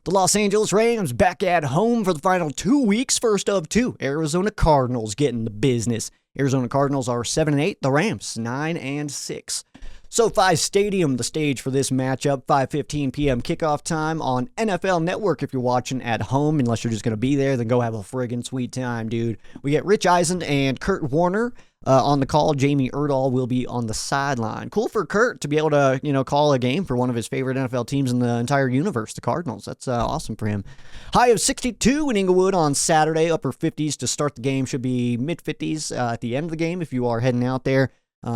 The Los Angeles Rams back at home for the final 2 weeks. First of two, Arizona Cardinals getting the business. Arizona Cardinals are 7-8. The Rams 9-6. SoFi Stadium, the stage for this matchup. 5:15 p.m. kickoff time on NFL Network. If you're watching at home, unless you're just going to be there, then go have a friggin' sweet time, dude. We get Rich Eisen and Kurt Warner on the call. Jamie Erdahl will be on the sideline. Cool for Kurt to be able to, call a game for one of his favorite NFL teams in the entire universe, the Cardinals. That's awesome for him. High of 62 in Inglewood on Saturday. Upper 50s to start the game. Should be mid 50s at the end of the game if you are heading out there.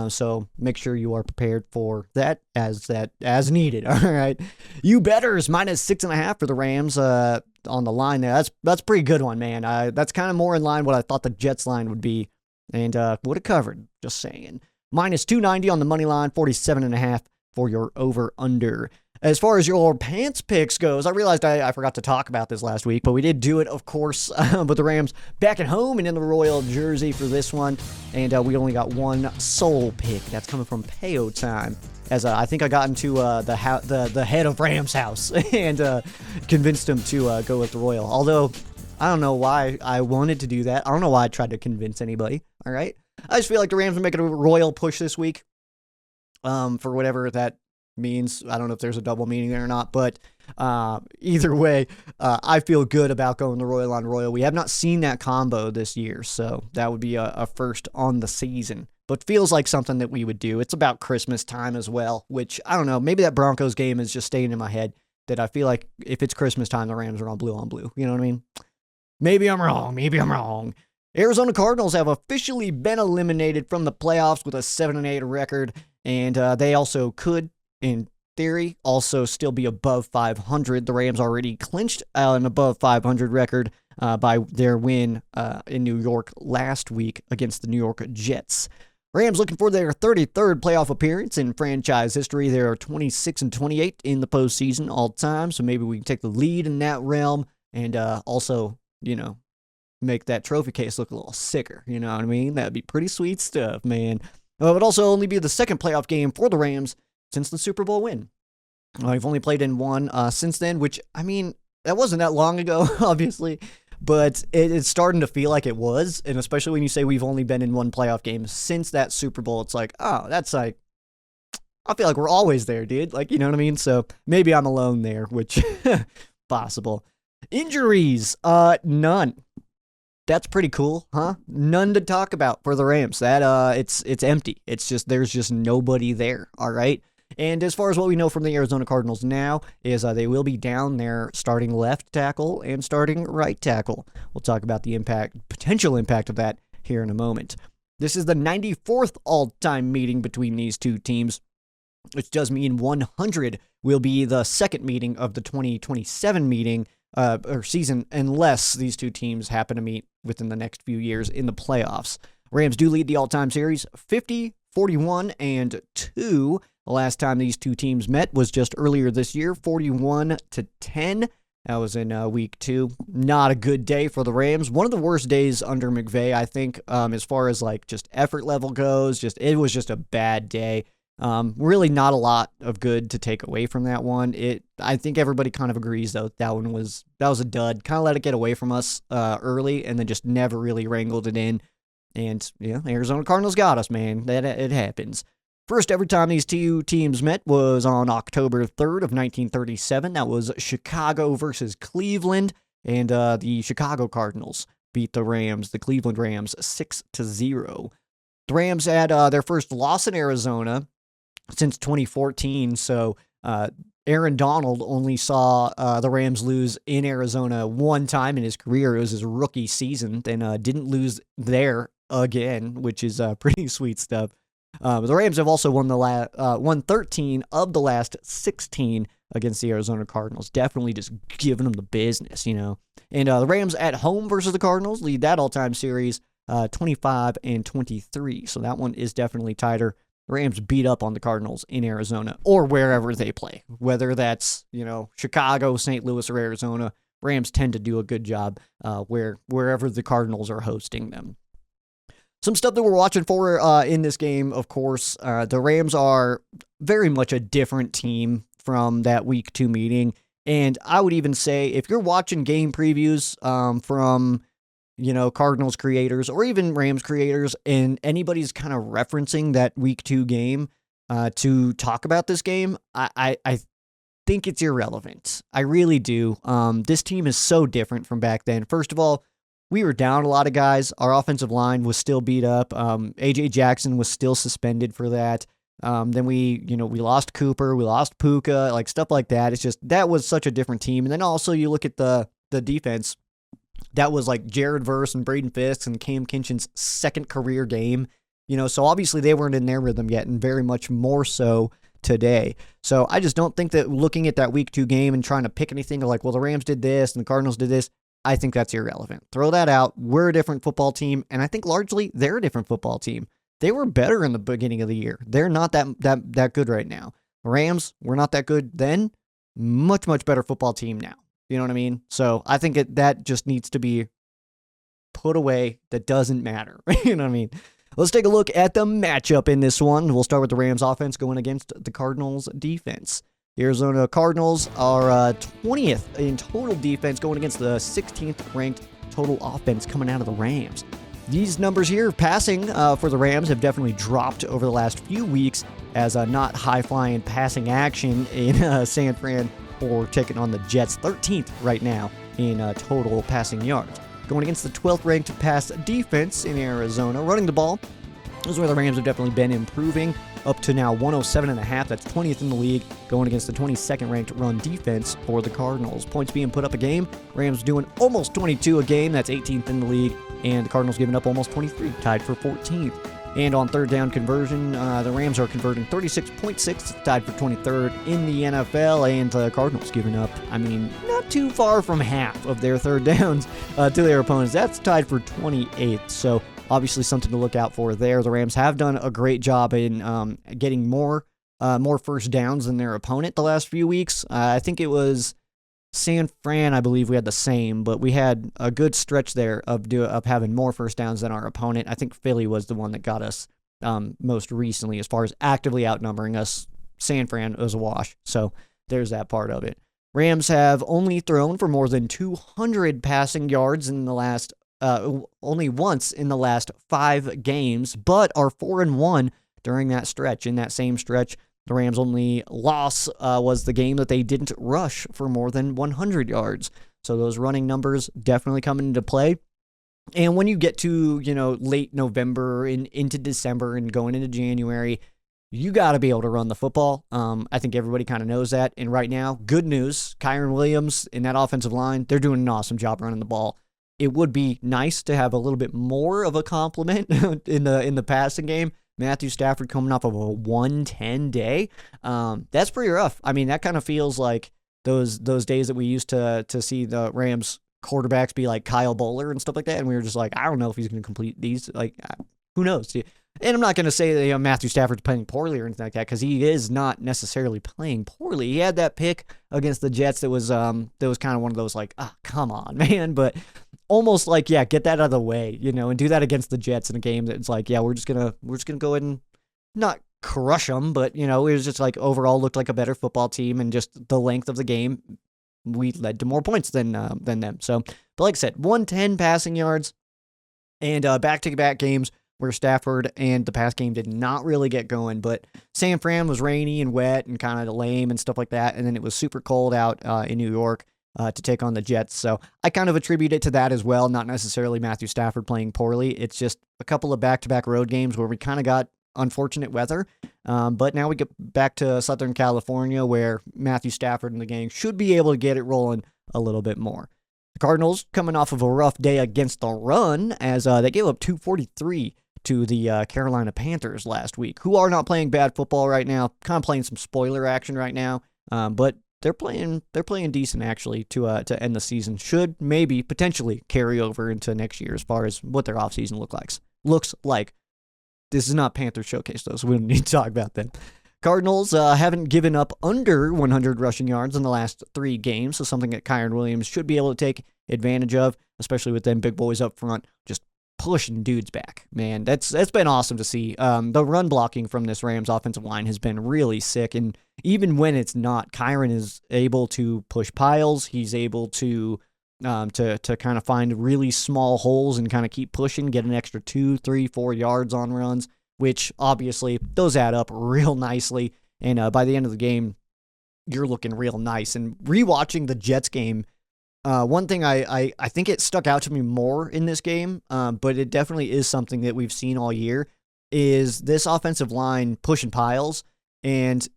So make sure you are prepared for that as needed. All right. You betters -6.5 for the Rams on the line there. That's a pretty good one, man. That's kind of more in line what I thought the Jets line would be, and would have covered. Just saying. -290 on the money line. 47.5 for your over under. As far as your pants picks goes, I realized I forgot to talk about this last week, but we did do it, of course. But the Rams back at home and in the royal jersey for this one, and we only got one sole pick. That's coming from Payo time, as I think I got into the head of Rams house and convinced him to go with the royal. Although I don't know why I wanted to do that. I don't know why I tried to convince anybody. All right, I just feel like the Rams are making a royal push this week. For whatever that means. I don't know if there's a double meaning there or not, but either way, I feel good about going the Royal on Royal. We have not seen that combo this year, so that would be a first on the season, but feels like something that we would do. It's about Christmas time as well, which, I don't know, maybe that Broncos game is just staying in my head, that I feel like if it's Christmas time, the Rams are on blue. You know what I mean? Maybe I'm wrong. Arizona Cardinals have officially been eliminated from the playoffs with a 7-8 record, and they also could, in theory, also still be above 500. The Rams already clinched an above 500 record by their win in New York last week against the New York Jets. Rams looking for their 33rd playoff appearance in franchise history. They are 26-28 in the postseason all time, so maybe we can take the lead in that realm and also, make that trophy case look a little sicker. You know what I mean? That'd be pretty sweet stuff, man. It would also only be the second playoff game for the Rams since the Super Bowl win. I've only played in one since then, which, that wasn't that long ago, obviously, but it's starting to feel like it was, and especially when you say we've only been in one playoff game since that Super Bowl, it's like, oh, that's like, I feel like we're always there, dude. Like, you know what I mean? So maybe I'm alone there, which, possible. Injuries, none. That's pretty cool, huh? None to talk about for the Rams. That it's empty. It's just there's just nobody there. All right. And as far as what we know from the Arizona Cardinals now is they will be down there starting left tackle and starting right tackle. We'll talk about the potential impact of that here in a moment. This is the 94th all-time meeting between these two teams, which does mean 100 will be the second meeting of the 2027 meeting. Or season, unless these two teams happen to meet within the next few years in the playoffs. Rams do lead the all-time series 50, 41, and 2. The last time these two teams met was just earlier this year, 41-10. That was in week 2. Not a good day for the Rams. One of the worst days under McVay, I think, as far as like just effort level goes. It was just a bad day. Really not a lot of good to take away from that one. I think everybody kind of agrees, though, that was a dud. Kind of let it get away from us early and then just never really wrangled it in. And, Arizona Cardinals got us, man. It happens. First ever time these two teams met was on October 3rd of 1937. That was Chicago versus Cleveland, and the Chicago Cardinals beat the Cleveland Rams 6-0. The Rams had their first loss in Arizona since 2014, so Aaron Donald only saw the Rams lose in Arizona one time in his career. It was his rookie season, and didn't lose there again, which is pretty sweet stuff. The Rams have also won 13 of the last 16 against the Arizona Cardinals. Definitely just giving them the business, And the Rams at home versus the Cardinals lead that all-time series 25-23, so that one is definitely tighter. The Rams beat up on the Cardinals in Arizona or wherever they play, whether that's, Chicago, St. Louis, or Arizona. Rams tend to do a good job wherever the Cardinals are hosting them. Some stuff that we're watching for in this game, of course, the Rams are very much a different team from that Week 2 meeting, And I would even say if you're watching game previews from, Cardinals creators or even Rams creators, and anybody's kind of referencing that week 2 game to talk about this game, I think it's irrelevant. I really do. This team is so different from back then. First of all, we were down a lot of guys. Our offensive line was still beat up. A.J. Jackson was still suspended for that. Then we lost Cooper, we lost Puka, like stuff like that. It's just, that was such a different team. And then also you look at the defense. That was like Jared Verse and Braden Fisk and Cam Kinchen's second career game. So obviously they weren't in their rhythm yet, and very much more so today. So I just don't think that looking at that week 2 game and trying to pick anything like, well, the Rams did this and the Cardinals did this, I think that's irrelevant. Throw that out. We're a different football team, and I think largely they're a different football team. They were better in the beginning of the year. They're not that good right now. The Rams were not that good then. Much, much better football team now. You know what I mean? So I think that just needs to be put away. That doesn't matter. You know what I mean? Let's take a look at the matchup in this one. We'll start with the Rams offense going against the Cardinals defense. The Arizona Cardinals are 20th in total defense going against the 16th ranked total offense coming out of the Rams. These numbers here, passing for the Rams, have definitely dropped over the last few weeks as not high-flying passing action in San Fran or taking on the Jets. 13th right now in total passing yards. Going against the 12th ranked pass defense in Arizona. Running the ball is where the Rams have definitely been improving. Up to now 107.5. That's 20th in the league, going against the 22nd ranked run defense for the Cardinals. Points being put up a game. Rams doing almost 22 a game. That's 18th in the league. And the Cardinals giving up almost 23, tied for 14th. And on third down conversion, the Rams are converting 36.6, tied for 23rd in the NFL. And the Cardinals giving up, not too far from half of their third downs to their opponents. That's tied for 28th. So obviously something to look out for there. The Rams have done a great job in getting more first downs than their opponent the last few weeks. I think it was San Fran, I believe we had the same, but we had a good stretch there of having more first downs than our opponent. I think Philly was the one that got us most recently as far as actively outnumbering us. San Fran was a wash, so there's that part of it. Rams have only thrown for more than 200 passing yards in the last only once in the last 5 games, but are 4-1 during that stretch. In that same stretch, the Rams' only loss was the game that they didn't rush for more than 100 yards. So those running numbers definitely come into play. And when you get to, late November and into December and going into January, you got to be able to run the football. I think everybody kind of knows that. And right now, good news, Kyren Williams in that offensive line, they're doing an awesome job running the ball. It would be nice to have a little bit more of a compliment in the passing game. Matthew Stafford coming off of a 110 day. That's pretty rough. That kind of feels like those days that we used to see the Rams quarterbacks be like Kyle Bowler and stuff like that. And we were just like, I don't know if he's going to complete these. Like, who knows? And I'm not going to say that Matthew Stafford's playing poorly or anything like that, because he is not necessarily playing poorly. He had that pick against the Jets that was kind of one of those like, come on, man. But almost like, get that out of the way, and do that against the Jets in a game that's like, we're just gonna go ahead and not crush them, but it was just like overall looked like a better football team, and just the length of the game, we led to more points than them. So, but like I said, 110 passing yards, and back-to-back games where Stafford and the pass game did not really get going, but San Fran was rainy and wet and kind of lame and stuff like that, and then it was super cold out in New York to take on the Jets. So I kind of attribute it to that as well, not necessarily Matthew Stafford playing poorly. It's just a couple of back-to-back road games where we kind of got unfortunate weather, but now we get back to Southern California where Matthew Stafford and the gang should be able to get it rolling a little bit more. The Cardinals coming off of a rough day against the run as they gave up 243 to the Carolina Panthers last week, who are not playing bad football right now, kind of playing some spoiler action right now, but they're playing decent actually to end the season. Should maybe potentially carry over into next year as far as what their offseason looks like. This is not Panther Showcase though, so we don't need to talk about them. Cardinals haven't given up under 100 rushing yards in the last 3 games, so something that Kyren Williams should be able to take advantage of, especially with them big boys up front, just pushing dudes back, man. That's been awesome to see. The run blocking from this Rams offensive line has been really sick, and even when it's not, Kyron is able to push piles. He's able to kind of find really small holes and kind of keep pushing, get an extra 2, 3, 4 yards on runs, which obviously those add up real nicely. And by the end of the game, you're looking real nice. And rewatching the Jets game, one thing I think it stuck out to me more in this game, but it definitely is something that we've seen all year, is this offensive line pushing piles and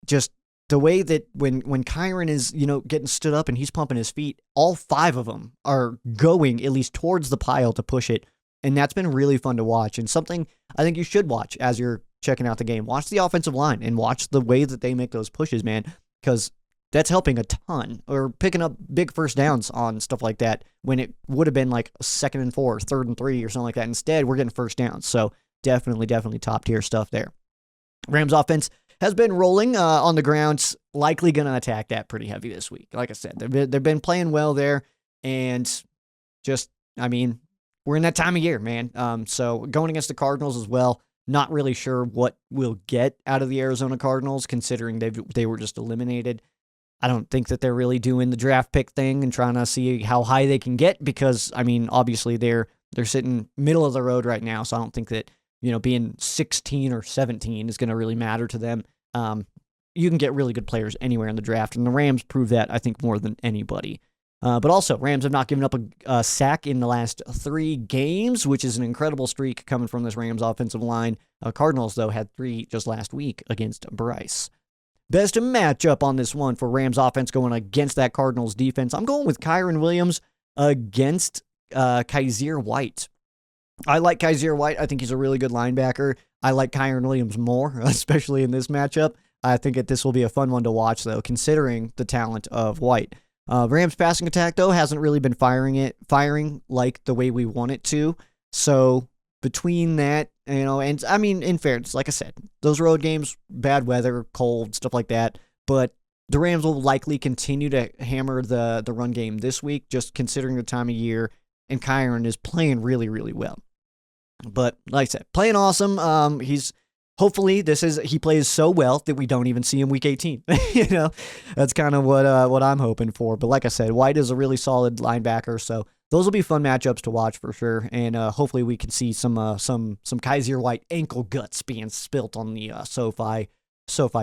just the way that when Kyron is, getting stood up and he's pumping his feet, all 5 of them are going at least towards the pile to push it. And that's been really fun to watch, and something I think you should watch as you're checking out the game. Watch the offensive line and watch the way that they make those pushes, man, because that's helping a ton, or picking up big first downs on stuff like that when it would have been like a 2nd and 4, 3rd and 3 or something like that. Instead, we're getting first downs. So definitely top tier stuff there. Rams offense has been rolling on the ground, likely going to attack that pretty heavy this week. Like I said, they've been playing well there, and just, we're in that time of year, man. So going against the Cardinals as well, not really sure what we'll get out of the Arizona Cardinals, considering they were just eliminated. I don't think that they're really doing the draft pick thing and trying to see how high they can get, because, obviously they're sitting middle of the road right now, so I don't think that, being 16 or 17 is going to really matter to them. You can get really good players anywhere in the draft, and the Rams prove that, I think, more than anybody. But also, Rams have not given up a sack in the last 3 games, which is an incredible streak coming from this Rams offensive line. Cardinals, though, had 3 just last week against Bryce. Best matchup on this one for Rams offense going against that Cardinals defense. I'm going with Kyron Williams against Kaiser White. I like Kaiser White. I think he's a really good linebacker. I like Kyron Williams more, especially in this matchup. I think that this will be a fun one to watch, though, considering the talent of White. Rams passing attack, though, hasn't really been firing like the way we want it to. So between that, and in fairness, like I said, those road games, bad weather, cold, stuff like that. But the Rams will likely continue to hammer the run game this week, just considering the time of year. And Kyron is playing really, really well. But like I said, playing awesome. Hopefully he plays so well that we don't even see him week 18. That's kind of what I'm hoping for. But like I said, White is a really solid linebacker, so those will be fun matchups to watch for sure. And hopefully we can see some Kaiser White ankle guts being spilt on the SoFi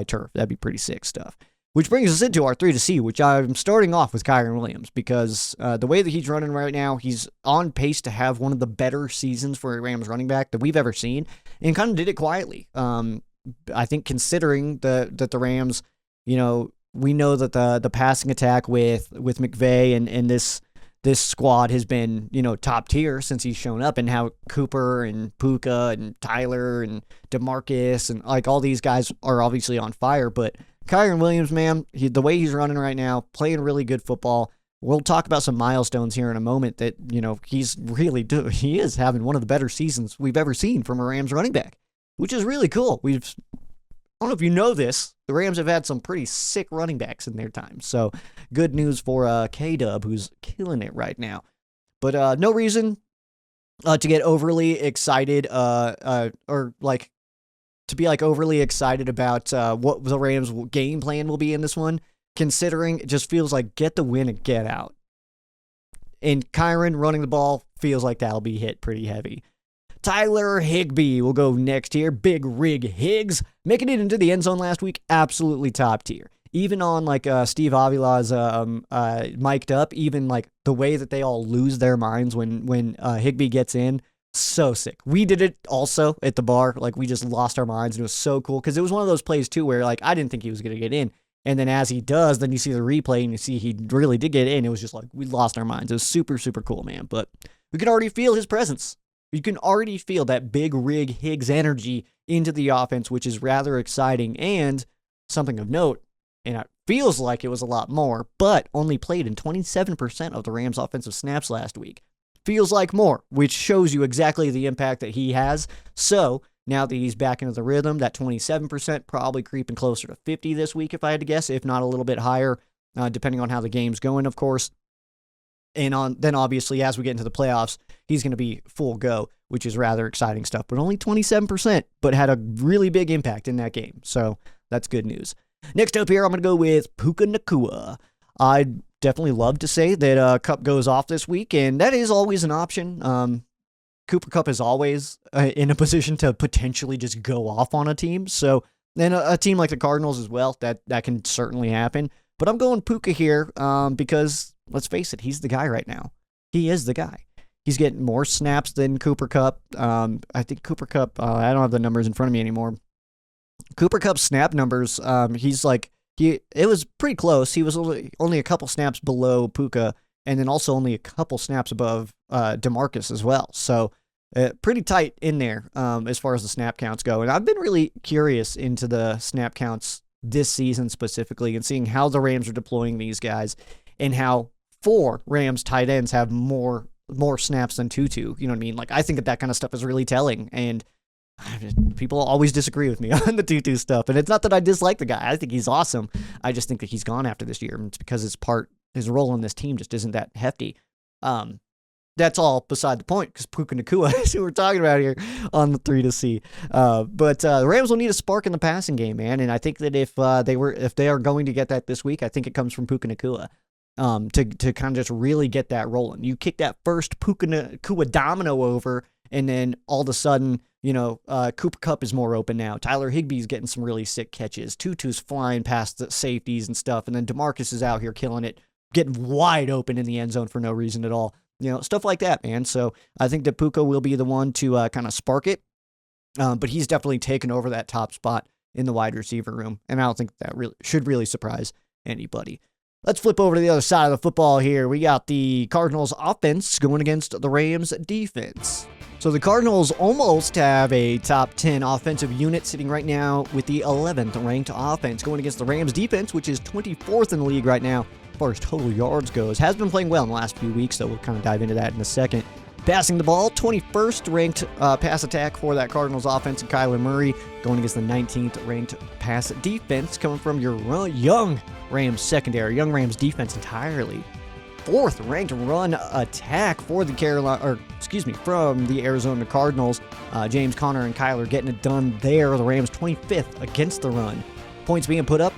turf. That'd be pretty sick stuff. Which brings us into our 3 to see, which I'm starting off with Kyron Williams, because the way that he's running right now, he's on pace to have one of the better seasons for a Rams running back that we've ever seen, and kind of did it quietly. I think considering that the Rams, we know that the passing attack with McVay and this squad has been, top tier since he's shown up, and how Cooper and Puka and Tyler and DeMarcus and like all these guys are obviously on fire, but Kyron Williams, man, the way he's running right now, playing really good football. We'll talk about some milestones here in a moment that, he's really doing. He is having one of the better seasons we've ever seen from a Rams running back, which is really cool. I don't know if you know this, the Rams have had some pretty sick running backs in their time. So good news for K-Dub, who's killing it right now. But no reason to get overly excited to be overly excited about what the Rams' game plan will be in this one, considering it just feels like get the win and get out. And Kyron running the ball feels like that'll be hit pretty heavy. Tyler Higbee will go next here. Big Rig Higgs, making it into the end zone last week, absolutely top tier. Even on Steve Avila's mic'd up, even the way that they all lose their minds when Higbee gets in, so sick. We did it also at the bar. We just lost our minds, and it was so cool because it was one of those plays too where I didn't think he was going to get in. And then as he does, then you see the replay and you see he really did get in. It was just we lost our minds. It was super, super cool, man. But we could already feel his presence. You can already feel that Big Rig Higgs energy into the offense, which is rather exciting. And something of note, and it feels like it was a lot more, but only played in 27% of the Rams' offensive snaps last week. Feels like more, which shows you exactly the impact that he has. So now that he's back into the rhythm, that 27% probably creeping closer to 50 this week, if I had to guess, if not a little bit higher, depending on how the game's going, of course. And then obviously as we get into the playoffs, he's going to be full go, which is rather exciting stuff. But only 27%, but had a really big impact in that game. So that's good news. Next up here, I'm going to go with Puka Nacua. I'd definitely love to say that Kupp goes off this week, and that is always an option. Cooper Kupp is always in a position to potentially just go off on a team. So then a team like the Cardinals as well, that can certainly happen. But I'm going Puka here because, let's face it, he's the guy right now. He is the guy. He's getting more snaps than Cooper Kupp. I think Cooper Kupp, I don't have the numbers in front of me anymore. Cooper Kupp's snap numbers, it was pretty close. He was only a couple snaps below Puka, and then also only a couple snaps above DeMarcus as well. So pretty tight in there as far as the snap counts go. And I've been really curious into the snap counts this season specifically and seeing how the Rams are deploying these guys and how 4 Rams tight ends have more snaps than Tutu. You know what I mean? Like, I think that kind of stuff is really telling. And people always disagree with me on the Tutu stuff. And it's not that I dislike the guy. I think he's awesome. I just think that he's gone after this year. And it's because his role in this team just isn't that hefty. That's all beside the point because Puka Nacua is who we're talking about here on the 3 to C. But the Rams will need a spark in the passing game, man. And I think that if they are going to get that this week, I think it comes from Puka Nacua. To kind of just really get that rolling. You kick that first Puka Nacua domino over, and then all of a sudden, Cooper Kupp is more open now. Tyler Higbee's getting some really sick catches. Tutu's flying past the safeties and stuff, and then DeMarcus is out here killing it, getting wide open in the end zone for no reason at all. Stuff like that, man. So I think that Puka will be the one to kind of spark it, but he's definitely taken over that top spot in the wide receiver room, and I don't think that should really surprise anybody. Let's flip over to the other side of the football here. We got the Cardinals offense going against the Rams defense. So the Cardinals almost have a top 10 offensive unit sitting right now with the 11th ranked offense going against the Rams defense, which is 24th in the league right now as far as total yards goes. Has been playing well in the last few weeks, so we'll kind of dive into that in a second. Passing the ball, 21st ranked pass attack for that Cardinals offense, and Kyler Murray going against the 19th ranked pass defense coming from your young Rams secondary, young Rams defense entirely. 4th ranked run attack for the from the Arizona Cardinals. James Conner and Kyler getting it done there. The Rams 25th against the run. Points being put up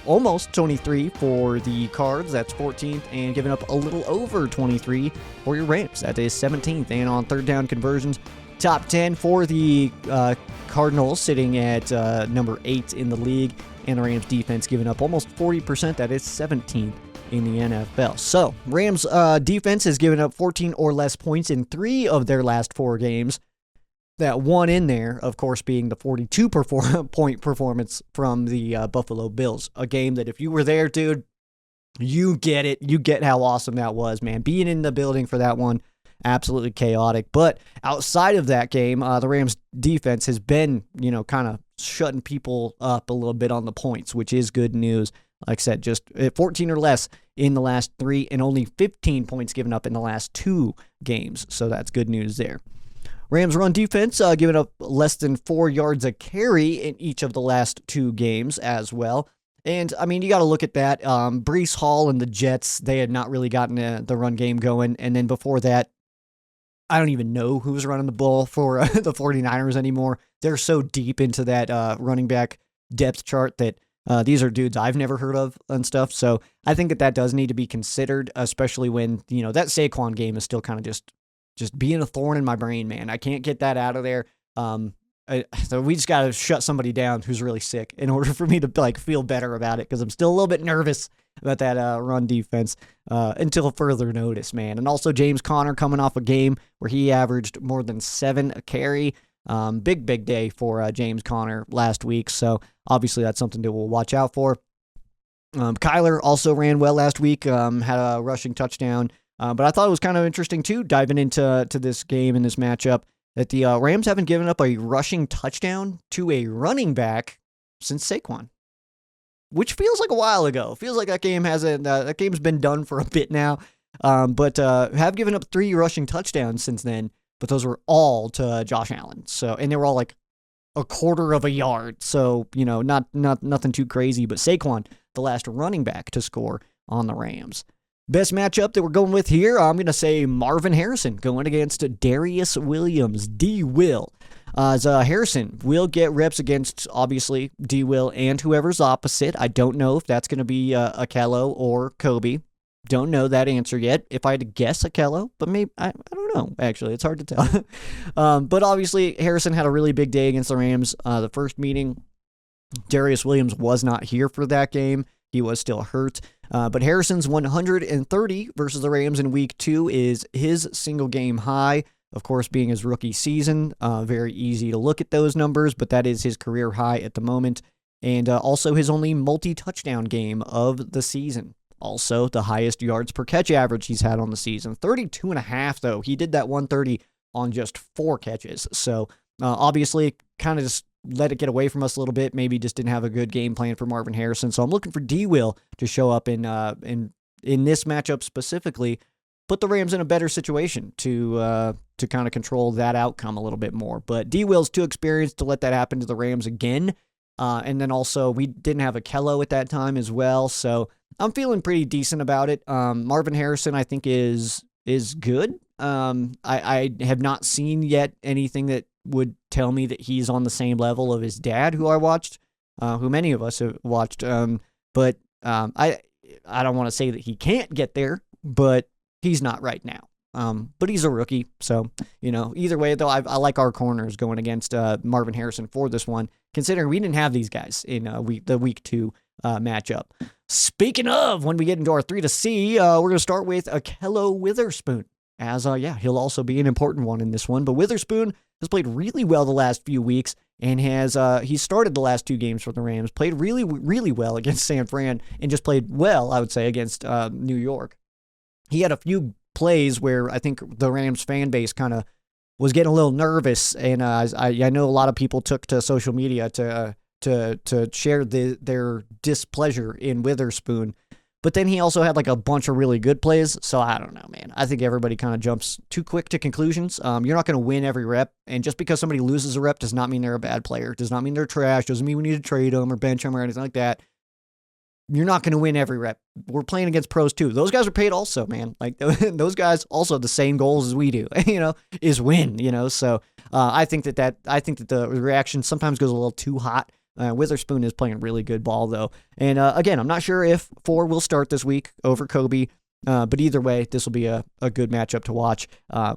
almost 23 for the Cards. That's 14th, and giving up a little over 23 for your Rams. That is 17th. And on third down conversions, top 10 for the Cardinals, sitting at number 8 in the league. And the Rams defense giving up almost 40%. That is 17th in the NFL. So Rams defense has given up 14 or less points in 3 of their last 4 games. That one in there, of course, being the 42-point performance from the Buffalo Bills. A game that if you were there, dude, you get it. You get how awesome that was, man. Being in the building for that one, absolutely chaotic. But outside of that game, the Rams defense has been, kind of shutting people up a little bit on the points, which is good news. Like I said, just 14 or less in the last 3 and only 15 points given up in the last 2 games. So that's good news there. Rams run defense giving up less than 4 yards a carry in each of the last 2 games as well. And, I mean, you got to look at that. Breece Hall and the Jets, they had not really gotten the run game going. And then before that, I don't even know who's running the ball for the 49ers anymore. They're so deep into that running back depth chart that these are dudes I've never heard of and stuff. So I think that does need to be considered, especially when, that Saquon game is still kind of just being a thorn in my brain, man. I can't get that out of there. So we just got to shut somebody down who's really sick in order for me to feel better about it, because I'm still a little bit nervous about that run defense until further notice, man. And also James Conner coming off a game where he averaged more than 7 a carry. Big day for James Conner last week. So obviously that's something that we'll watch out for. Kyler also ran well last week, had a rushing touchdown. But I thought it was kind of interesting, too, diving into this game and this matchup, that the Rams haven't given up a rushing touchdown to a running back since Saquon, which feels like a while ago. Feels like that game's been done for a bit now, but have given up 3 rushing touchdowns since then, but those were all to Josh Allen. So, and they were all like a quarter of a yard, so, not nothing too crazy, but Saquon, the last running back to score on the Rams. Best matchup that we're going with here, I'm going to say Marvin Harrison going against Darius Williams, D-Will. As Harrison will get reps against, obviously, D-Will and whoever's opposite. I don't know if that's going to be Akello or Kobe. Don't know that answer yet. If I had to guess Akello, but maybe, I don't know, actually. It's hard to tell. But obviously, Harrison had a really big day against the Rams. The first meeting, Darius Williams was not here for that game. He was still hurt. But Harrison's 130 versus the Rams in week 2 is his single game high. Of course, being his rookie season, very easy to look at those numbers, but that is his career high at the moment. And also his only multi-touchdown game of the season. Also, the highest yards per catch average he's had on the season. 32.5, though. He did that 130 on just 4 catches. So, obviously, kind of just let it get away from us a little bit. Maybe just didn't have a good game plan for Marvin Harrison. So I'm looking for D-Will to show up in this matchup specifically, put the Rams in a better situation to kind of control that outcome a little bit more. But D-Will's too experienced to let that happen to the Rams again. And then also we didn't have Akello at that time as well. So I'm feeling pretty decent about it. Marvin Harrison, I think, is good. I have not seen yet anything that would tell me that he's on the same level of his dad, who I watched, who many of us have watched. But I don't want to say that he can't get there, but he's not right now. But he's a rookie, so, either way, though, I like our corners going against Marvin Harrison for this one, considering we didn't have these guys in the week 2 matchup. Speaking of, when we get into our 3 to C, we're going to start with Akello Witherspoon, as, he'll also be an important one in this one. But Witherspoon has played really well the last few weeks, and he started the last 2 games for the Rams, played really, really well against San Fran, and just played well, I would say, against New York. He had a few plays where I think the Rams fan base kind of was getting a little nervous, and I know a lot of people took to social media to share their displeasure in Witherspoon. But then he also had like a bunch of really good plays, so I don't know, man. I think everybody kind of jumps too quick to conclusions. You're not going to win every rep, and just because somebody loses a rep does not mean they're a bad player. Does not mean they're trash. Doesn't mean we need to trade them or bench them or anything like that. You're not going to win every rep. We're playing against pros too. Those guys are paid also, man. Like those guys also have the same goals as we do, is win, So I think that the reaction sometimes goes a little too hot. Witherspoon is playing really good ball though. And again, I'm not sure if 4 will start this week over Kobe. But either way, this will be a good matchup to watch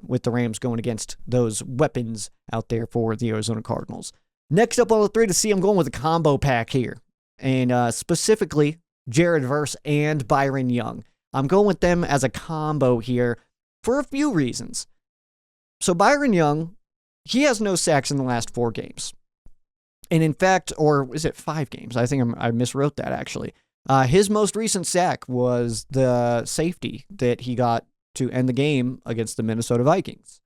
with the Rams going against those weapons out there for the Arizona Cardinals. Next up on the 3 to C, I'm going with a combo pack here. And specifically, Jared Verse and Byron Young. I'm going with them as a combo here for a few reasons. So Byron Young, he has no sacks in the last 4 games. And in fact, or is it 5 games? I think I miswrote that, actually. His most recent sack was the safety that he got to end the game against the Minnesota Vikings.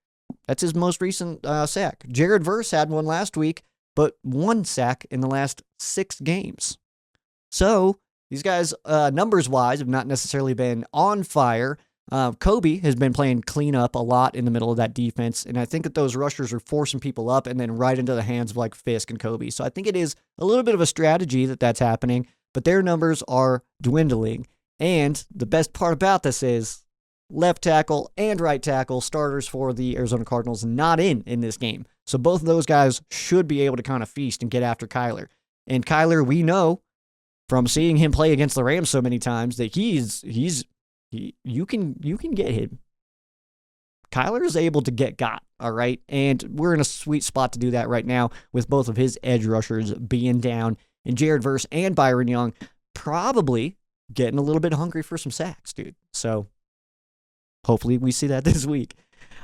That's his most recent sack. Jared Verse had one last week, but 1 sack in the last 6 games. So these guys, numbers-wise, have not necessarily been on fire. Kobe has been playing cleanup a lot in the middle of that defense, and I think that those rushers are forcing people up and then right into the hands of like Fisk and Kobe. So I think it is a little bit of a strategy that's happening, but their numbers are dwindling. And the best part about this is left tackle and right tackle starters for the Arizona Cardinals not in this game. So both of those guys should be able to kind of feast and get after Kyler. And Kyler, we know from seeing him play against the Rams so many times that you can get him. Kyler is able to get got, all right? And we're in a sweet spot to do that right now with both of his edge rushers being down, and Jared Verse and Byron Young probably getting a little bit hungry for some sacks, dude. So hopefully we see that this week.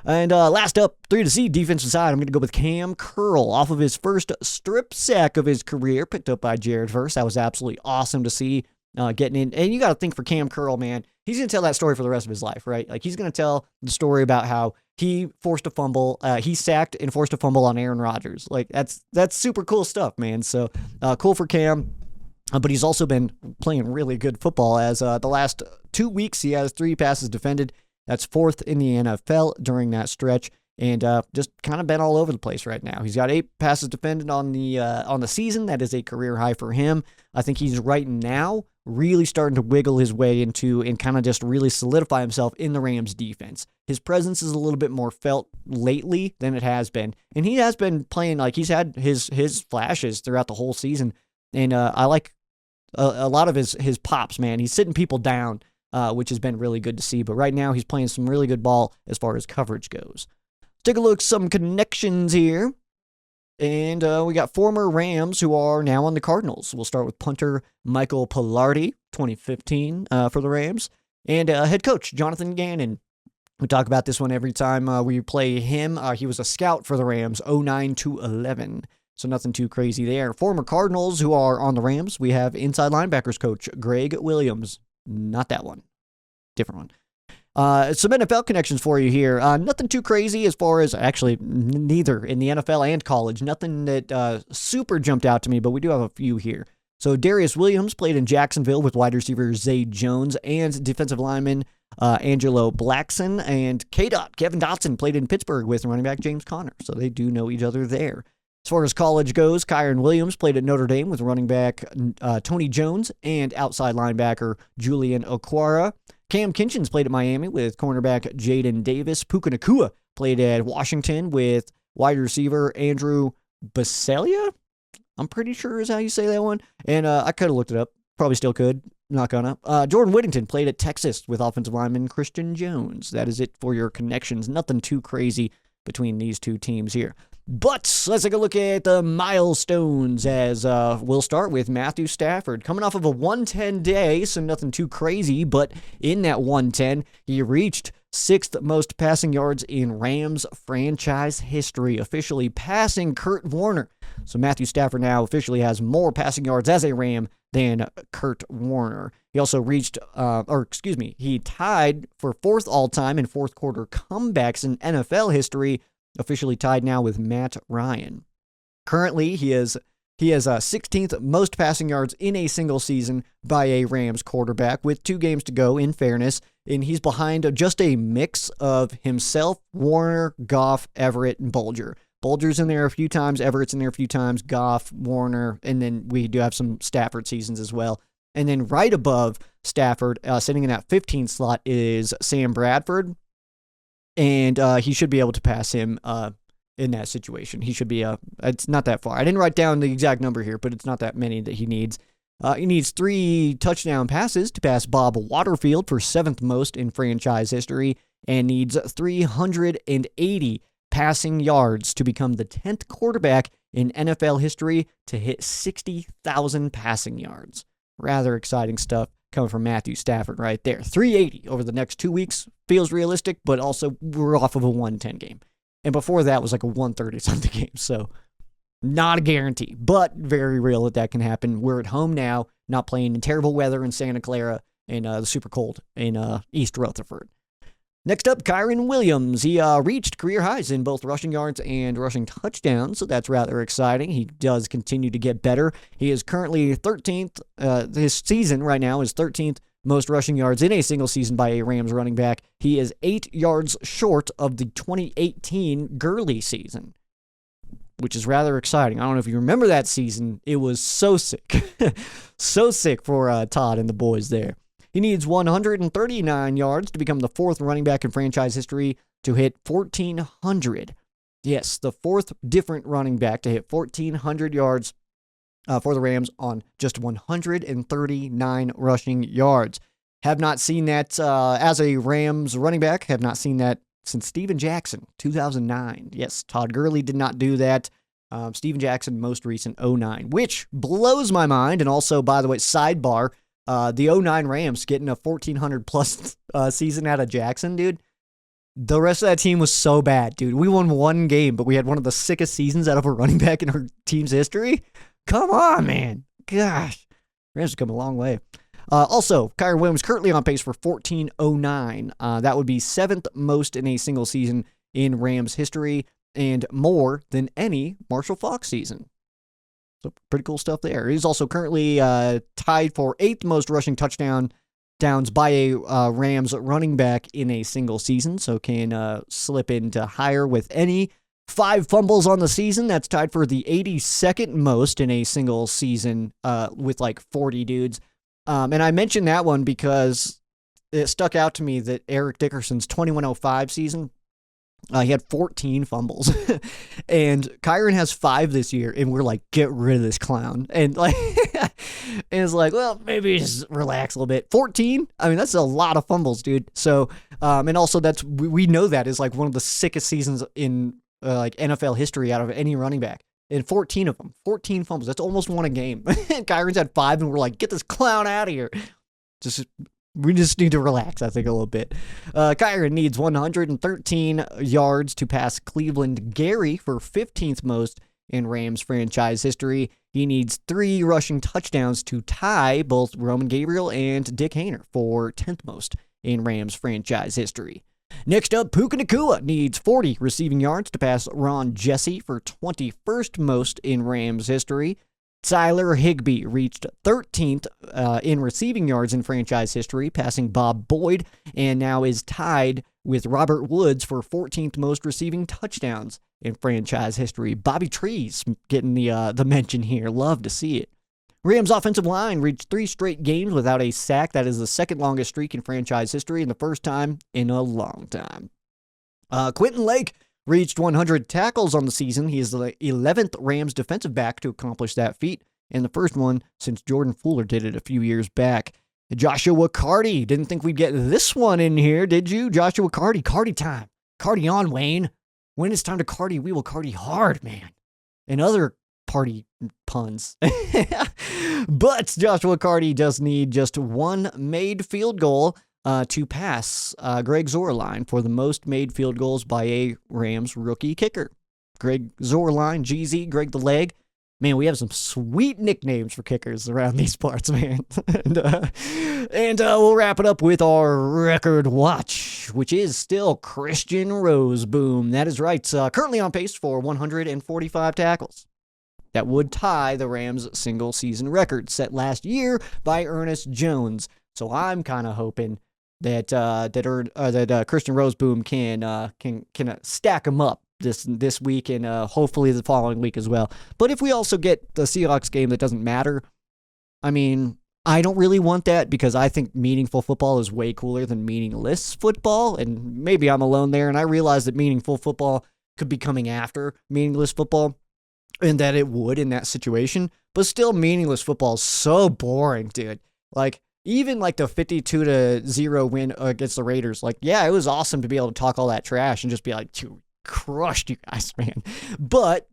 And last up, 3 to C, defensive side, I'm going to go with Cam Curl off of his first strip sack of his career, picked up by Jared Verse. That was absolutely awesome to see getting in. And you got to think for Cam Curl, man, he's going to tell that story for the rest of his life, right? Like, he's going to tell the story about how he forced a fumble. He sacked and forced a fumble on Aaron Rodgers. Like, that's super cool stuff, man. So cool for Cam. But he's also been playing really good football as the last 2 weeks he has 3 passes defended. That's 4th in the NFL during that stretch, and just kind of been all over the place right now. He's got 8 passes defended on the season. That is a career high for him. I think he's right now really starting to wiggle his way into and kind of just really solidify himself in the Rams defense. His presence is a little bit more felt lately than it has been. And he has been playing, like, he's had his flashes throughout the whole season. And I like a lot of his pops, man. He's sitting people down, which has been really good to see. But right now he's playing some really good ball as far as coverage goes. Let's take a look at some connections here. And we got former Rams who are now on the Cardinals. We'll start with punter Michael Palardi, 2015 for the Rams, and head coach Jonathan Gannon. We talk about this one every time we play him. He was a scout for the Rams, 09 to 11, so nothing too crazy there. Former Cardinals who are on the Rams, we have inside linebackers coach Greg Williams. Not that one. Different one. Some NFL connections for you here. Nothing too crazy as far as, actually, neither in the NFL and college. Nothing that super jumped out to me, but we do have a few here. So Darius Williams played in Jacksonville with wide receiver Zay Jones and defensive lineman Angelo Blackson. And Kevin Dotson played in Pittsburgh with running back James Conner. So they do know each other there. As far as college goes, Kyron Williams played at Notre Dame with running back Tony Jones and outside linebacker Julian Okwara. Cam Kinchens played at Miami with cornerback Jaden Davis. Puka Nacua played at Washington with wide receiver Andrew Basalia. I'm pretty sure is how you say that one. And I could have looked it up. Probably still could. Not gonna. Jordan Whittington played at Texas with offensive lineman Christian Jones. That is it for your connections. Nothing too crazy between these two teams here. But let's take a look at the milestones as we'll start with Matthew Stafford. Coming off of a 110 day, so nothing too crazy, but in that 110, he reached 6th most passing yards in Rams franchise history, officially passing Kurt Warner. So Matthew Stafford now officially has more passing yards as a Ram than Kurt Warner. He also reached, he tied for 4th all-time in fourth quarter comebacks in NFL history, officially tied now with Matt Ryan. Currently, he has 16th most passing yards in a single season by a Rams quarterback with 2 games to go, in fairness, and he's behind just a mix of himself, Warner, Goff, Everett, and Bulger. Bulger's in there a few times, Everett's in there a few times, Goff, Warner, and then we do have some Stafford seasons as well. And then right above Stafford, sitting in that 15th slot, is Sam Bradford, and he should be able to pass him in that situation. He should be, it's not that far. I didn't write down the exact number here, but it's not that many that he needs. He needs 3 touchdown passes to pass Bob Waterfield for 7th most in franchise history, and needs 380 passing yards to become the 10th quarterback in NFL history to hit 60,000 passing yards. Rather exciting stuff coming from Matthew Stafford right there. 380 over the next 2 weeks feels realistic, but also we're off of a 110 game. And before that was like a 130-something game, so not a guarantee, but very real that can happen. We're at home now, not playing in terrible weather in Santa Clara and the super cold in East Rutherford. Next up, Kyron Williams. He reached career highs in both rushing yards and rushing touchdowns, so that's rather exciting. He does continue to get better. He is currently 13th. His season right now is 13th most rushing yards in a single season by a Rams running back. He is 8 yards short of the 2018 Gurley season, which is rather exciting. I don't know if you remember that season. It was so sick. So sick for Todd and the boys there. He needs 139 yards to become the 4th running back in franchise history to hit 1,400. Yes, the 4th different running back to hit 1,400 yards for the Rams on just 139 rushing yards. Have not seen that as a Rams running back. Have not seen that since Steven Jackson, 2009. Yes, Todd Gurley did not do that. Steven Jackson, most recent 09, which blows my mind. And also, by the way, sidebar, the 09 Rams getting a 1,400-plus season out of Jackson, dude. The rest of that team was so bad, dude. We won 1 game, but we had one of the sickest seasons out of a running back in our team's history. Come on, man. Gosh. Rams have come a long way. Also, Kyron Williams currently on pace for 1,409. That would be 7th most in a single season in Rams history and more than any Marshall Faulk season. So pretty cool stuff there. He's also currently tied for 8th most rushing touchdowns by a Rams running back in a single season, so can slip into higher with any. 5 fumbles on the season. That's tied for the 82nd most in a single season with like 40 dudes. And I mentioned that one because it stuck out to me that Eric Dickerson's 2105 season, he had 14 fumbles. And Kyron has 5 this year, and we're like, get rid of this clown. And like, and it's like, well, maybe just relax a little bit. 14? I mean, that's a lot of fumbles, dude. So, and also we know that is like one of the sickest seasons in like NFL history out of any running back. And 14 of them, 14 fumbles. That's almost won a game. Kyron's had 5, and we're like, get this clown out of here. We just need to relax, I think, a little bit. Kyron needs 113 yards to pass Cleveland Gary for 15th most in Rams franchise history. He needs 3 rushing touchdowns to tie both Roman Gabriel and Dick Hayner for 10th most in Rams franchise history. Next up, Puka Nacua needs 40 receiving yards to pass Ron Jesse for 21st most in Rams history. Tyler Higbee reached 13th in receiving yards in franchise history, passing Bob Boyd, and now is tied with Robert Woods for 14th most receiving touchdowns in franchise history. Bobby Trees getting the mention here. Love to see it. Rams offensive line reached 3 straight games without a sack. That is the second longest streak in franchise history and the first time in a long time. Quentin Lake reached 100 tackles on the season. He is the 11th Rams defensive back to accomplish that feat, and the first one since Jordan Fuller did it a few years back. Joshua Carty. Didn't think we'd get this one in here, did you? Joshua Carty. Carty time. Carty on, Wayne. When it's time to Carty, we will Carty hard, man. And other party puns. But Joshua Carty does need just 1 made field goal to pass Greg Zuerlein for the most made field goals by a Rams rookie kicker. Greg Zuerlein, GZ, Greg the Leg. Man, we have some sweet nicknames for kickers around these parts, man. and we'll wrap it up with our record watch, which is still Christian Roseboom. That is right. Currently on pace for 145 tackles. That would tie the Rams' single-season record set last year by Ernest Jones. So I'm kind of hoping that Christian Roseboom can stack them up this week and hopefully the following week as well. But if we also get the Seahawks game that doesn't matter, I mean, I don't really want that because I think meaningful football is way cooler than meaningless football. And maybe I'm alone there, and I realize that meaningful football could be coming after meaningless football, and that it would in that situation. But still, meaningless football is so boring, dude. Like, even like the 52-0 win against the Raiders, like, yeah, it was awesome to be able to talk all that trash and just be like, dude, crushed you guys, man. But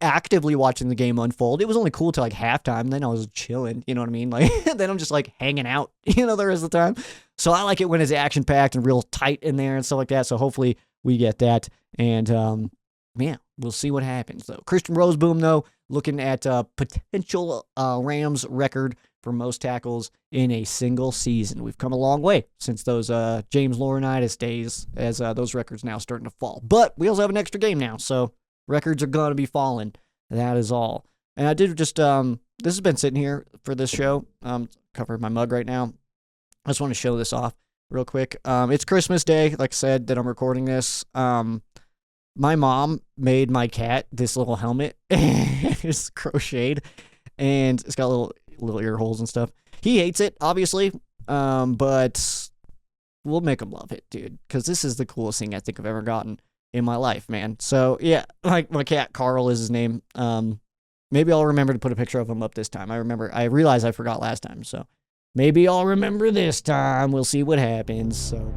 actively watching the game unfold, it was only cool till like halftime. Then I was chilling, you know what I mean? Like, then I'm just like hanging out, the rest of the time. So I like it when it's action packed and real tight in there and stuff like that. So hopefully we get that. And, yeah, we'll see what happens, though. Christian Roseboom, though, looking at potential Rams record for most tackles in a single season. We've come a long way since those James Laurinaitis days, as those records now starting to fall. But we also have an extra game now, so records are going to be falling. That is all. And I did just, this has been sitting here for this show. Covering my mug right now. I just want to show this off real quick. It's Christmas Day, like I said, that I'm recording this. My mom made my cat this little helmet. It's crocheted, and it's got little ear holes and stuff. He hates it, obviously, but we'll make him love it, dude, because this is the coolest thing I think I've ever gotten in my life, man. So, yeah, like my cat, Carl is his name. Maybe I'll remember to put a picture of him up this time. I realized I forgot last time, so maybe I'll remember this time. We'll see what happens, so...